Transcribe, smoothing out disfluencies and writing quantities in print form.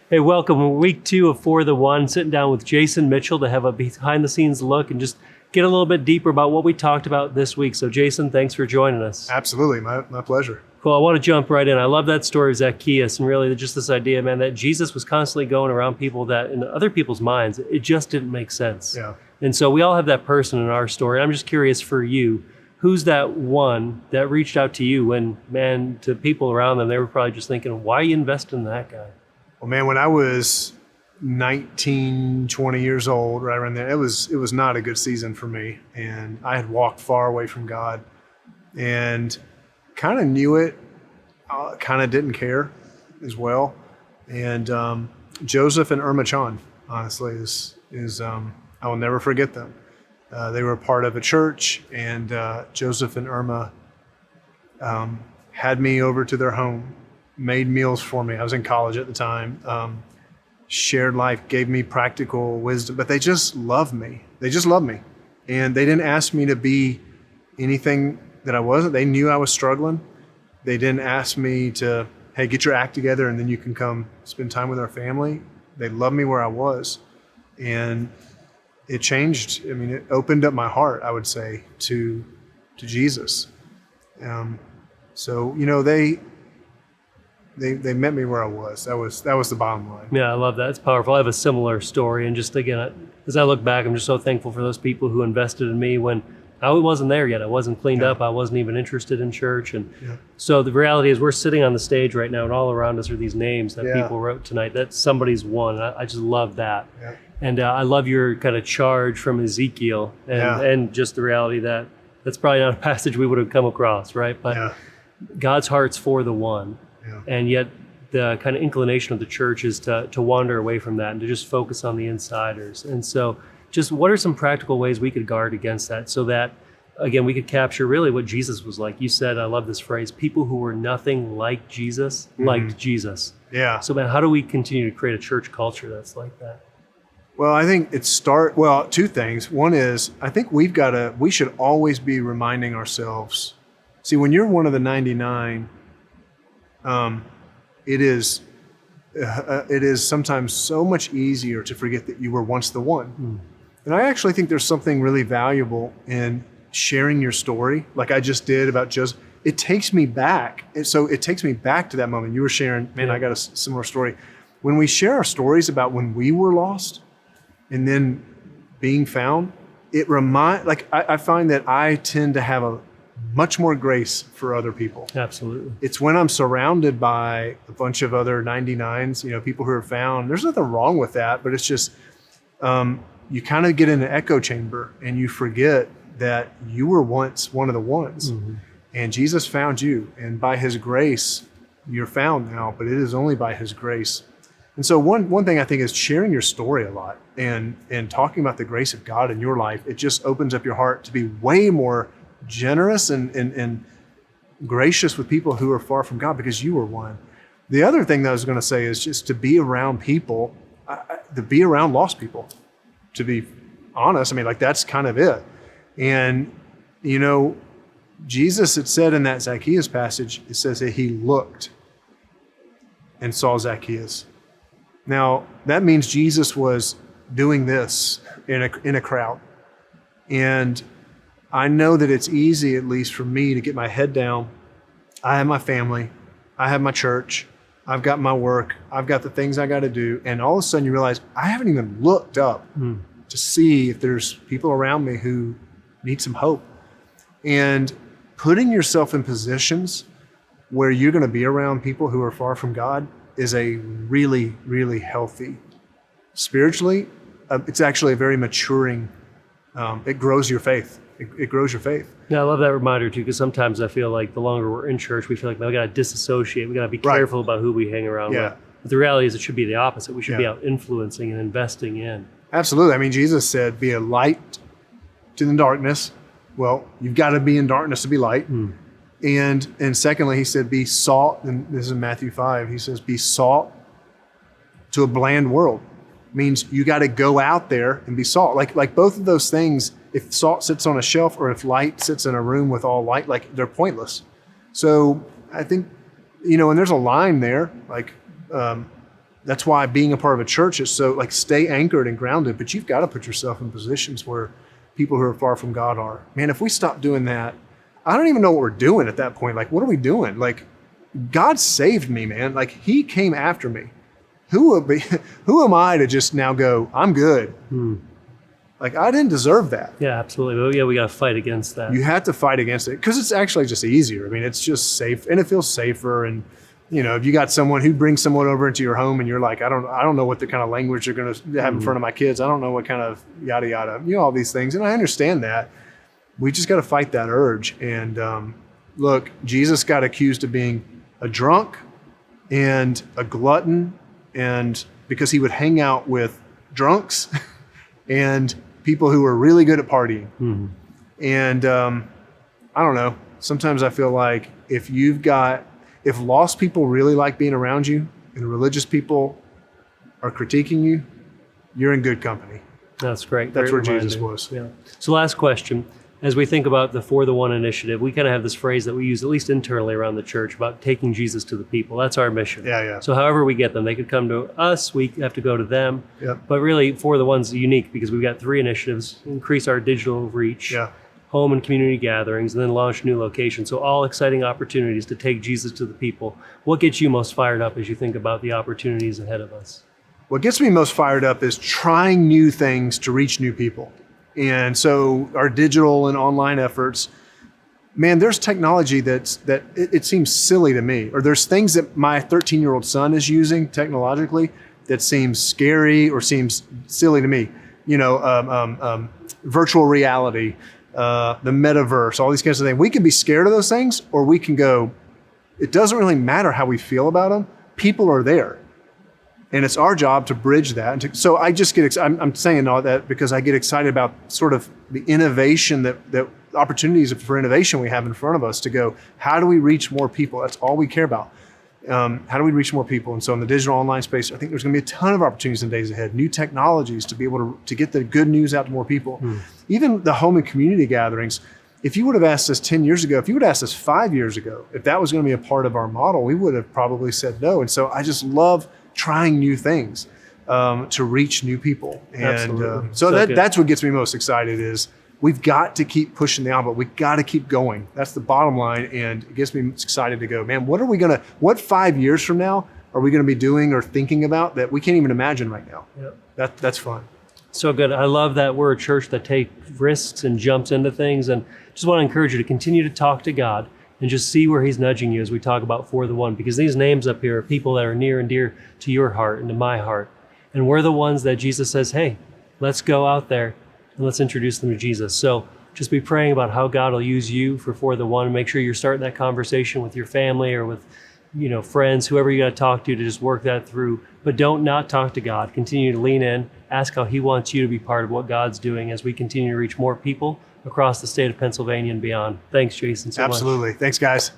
Hey, welcome. Week 2 of For the One, sitting down with Jason Mitchell to have a behind-the-scenes look and just get a little bit deeper about what we talked about this week. So, Jason, thanks for joining us. Absolutely. My pleasure. Cool. I want to jump right in. I love that story of Zacchaeus and really just this idea, man, that Jesus was constantly going around people that in other people's minds, it just didn't make sense. Yeah. And so we all have that person in our story. I'm just curious for you, who's that one that reached out to you when, man, to people around them, they were probably just thinking, why are you investing in that guy? Well, man, when I was 19, 20 years old, right around there, it was not a good season for me. And I had walked far away from God and kind of knew it, kind of didn't care as well. And Joseph and Irma Chan, honestly, is I will never forget them. They were a part of a church, and Joseph and Irma had me over to their home, made meals for me. I was in college at the time, shared life, gave me practical wisdom, but they just loved me. They just loved me. And they didn't ask me to be anything that I wasn't. They knew I was struggling. They didn't ask me to, hey, get your act together and then you can come spend time with our family. They loved me where I was. And it changed. I mean, it opened up my heart, I would say, to Jesus. So, you know, they met me where I was. That was the bottom line. Yeah, I love that. It's powerful. I have a similar story. And just again, as I look back, I'm just so thankful for those people who invested in me when I wasn't there yet. I wasn't cleaned up. I wasn't even interested in church. And so the reality is we're sitting on the stage right now and all around us are these names that people wrote tonight. That somebody's won. I just love that. Yeah. And I love your kind of charge from Ezekiel and just the reality that that's probably not a passage we would have come across, right? But God's heart's for the one. Yeah. And yet the kind of inclination of the church is to wander away from that and to just focus on the insiders. And so just what are some practical ways we could guard against that so that, again, we could capture really what Jesus was like? You said, I love this phrase, people who were nothing like Jesus, liked Jesus. Yeah. So, man, how do we continue to create a church culture that's like that? Well, I think two things. One is, I think we should always be reminding ourselves. See, when you're one of the 99, it is sometimes so much easier to forget that you were once the one. And I actually think there's something really valuable in sharing your story, like I just did about Joseph. It takes me back. And so it takes me back to that moment. You were sharing, man, I got a similar story. When we share our stories about when we were lost and then being found, I find that I tend to have a much more grace for other people. Absolutely. It's when I'm surrounded by a bunch of other 99s, people who are found. There's nothing wrong with that, but it's just, you kind of get in an echo chamber and you forget that you were once one of the ones. And Jesus found you, and by his grace, you're found now, but it is only by his grace. And so one thing I think is sharing your story a lot and talking about the grace of God in your life. It just opens up your heart to be way more generous and gracious with people who are far from God because you were one. The other thing that I was going to say is just to be around people, to be around lost people, to be honest. I mean, that's kind of it. And, Jesus had said in that Zacchaeus passage, it says that he looked and saw Zacchaeus. Now, that means Jesus was doing this in a crowd. And I know that it's easy, at least for me, to get my head down. I have my family. I have my church. I've got my work. I've got the things I got to do. And all of a sudden you realize I haven't even looked up to see if there's people around me who need some hope. And putting yourself in positions where you're going to be around people who are far from God is a really, really healthy. Spiritually, it's actually a very maturing, it grows your faith. It grows your faith. Yeah, I love that reminder too, because sometimes I feel like the longer we're in church, we feel like, man, we got to disassociate. We got to be careful about who we hang around with. But the reality is it should be the opposite. We should be out influencing and investing in. Absolutely. I mean, Jesus said, be a light to the darkness. Well, you've got to be in darkness to be light. And secondly, he said, be salt. And this is in Matthew 5. He says, be salt to a bland world. Means you got to go out there and be salt. Like both of those things, if salt sits on a shelf or if light sits in a room with all light, they're pointless. So I think, and there's a line there, that's why being a part of a church is so, like, stay anchored and grounded, but you've got to put yourself in positions where people who are far from God are. Man, if we stop doing that, I don't even know what we're doing at that point. Like, what are we doing? Like, God saved me, man. Like, he came after me. Who am I to just now go, I'm good? Like, I didn't deserve that. Yeah, absolutely. But yeah, we got to fight against that. You have to fight against it because it's actually just easier. I mean, it's just safe and it feels safer. And, you know, if you got someone who brings someone over into your home and you're like, I don't know what the kind of language they're going to have in front of my kids. I don't know what kind of yada, yada, you know, all these things. And I understand that. We just got to fight that urge. And look, Jesus got accused of being a drunk and a glutton, and because he would hang out with drunks and people who were really good at partying. And I don't know, sometimes I feel like if lost people really like being around you and religious people are critiquing you, you're in good company. That's great. That's Great where Jesus reminder. was. Yeah. So last question. As we think about the For the One initiative, we kind of have this phrase that we use, at least internally around the church, about taking Jesus to the people. That's our mission. Yeah. So however we get them, they could come to us, we have to go to them. Yep. But really, For the One's unique because we've got 3 initiatives: increase our digital reach, Yeah. home and community gatherings, and then launch new locations. So all exciting opportunities to take Jesus to the people. What gets you most fired up as you think about the opportunities ahead of us? What gets me most fired up is trying new things to reach new people. And so our digital and online efforts, man, there's technology that it seems silly to me, or there's things that my 13-year-old son is using technologically that seems scary or seems silly to me. You know, virtual reality, the metaverse, all these kinds of things. We can be scared of those things, or we can go, it doesn't really matter how we feel about them. People are there. And it's our job to bridge that. So I just get, I'm saying all that because I get excited about sort of the innovation that opportunities for innovation we have in front of us to go, how do we reach more people? That's all we care about. How do we reach more people? And so in the digital online space, I think there's going to be a ton of opportunities in days ahead, new technologies to be able to get the good news out to more people. Even the home and community gatherings, if you would have asked us 10 years ago, if you would have asked us 5 years ago, if that was going to be a part of our model, we would have probably said no. And so I just love trying new things to reach new people. And so that's what gets me most excited is we've got to keep pushing the envelope. We've got to keep going. That's the bottom line. And it gets me excited to go, man, what 5 years from now are we going to be doing or thinking about that we can't even imagine right now? Yep. That's fun. So good. I love that we're a church that takes risks and jumps into things, and just want to encourage you to continue to talk to God and just see where he's nudging you as we talk about For the One, because these names up here are people that are near and dear to your heart and to my heart. And we're the ones that Jesus says, hey, let's go out there and let's introduce them to Jesus. So just be praying about how God will use you for the One. Make sure you're starting that conversation with your family or with, you know, friends, whoever you got to talk to just work that through. But don't not talk to God. Continue to lean in, ask how he wants you to be part of what God's doing as we continue to reach more people across the state of Pennsylvania and beyond. Thanks, Jason, so much. Absolutely. Thanks, guys.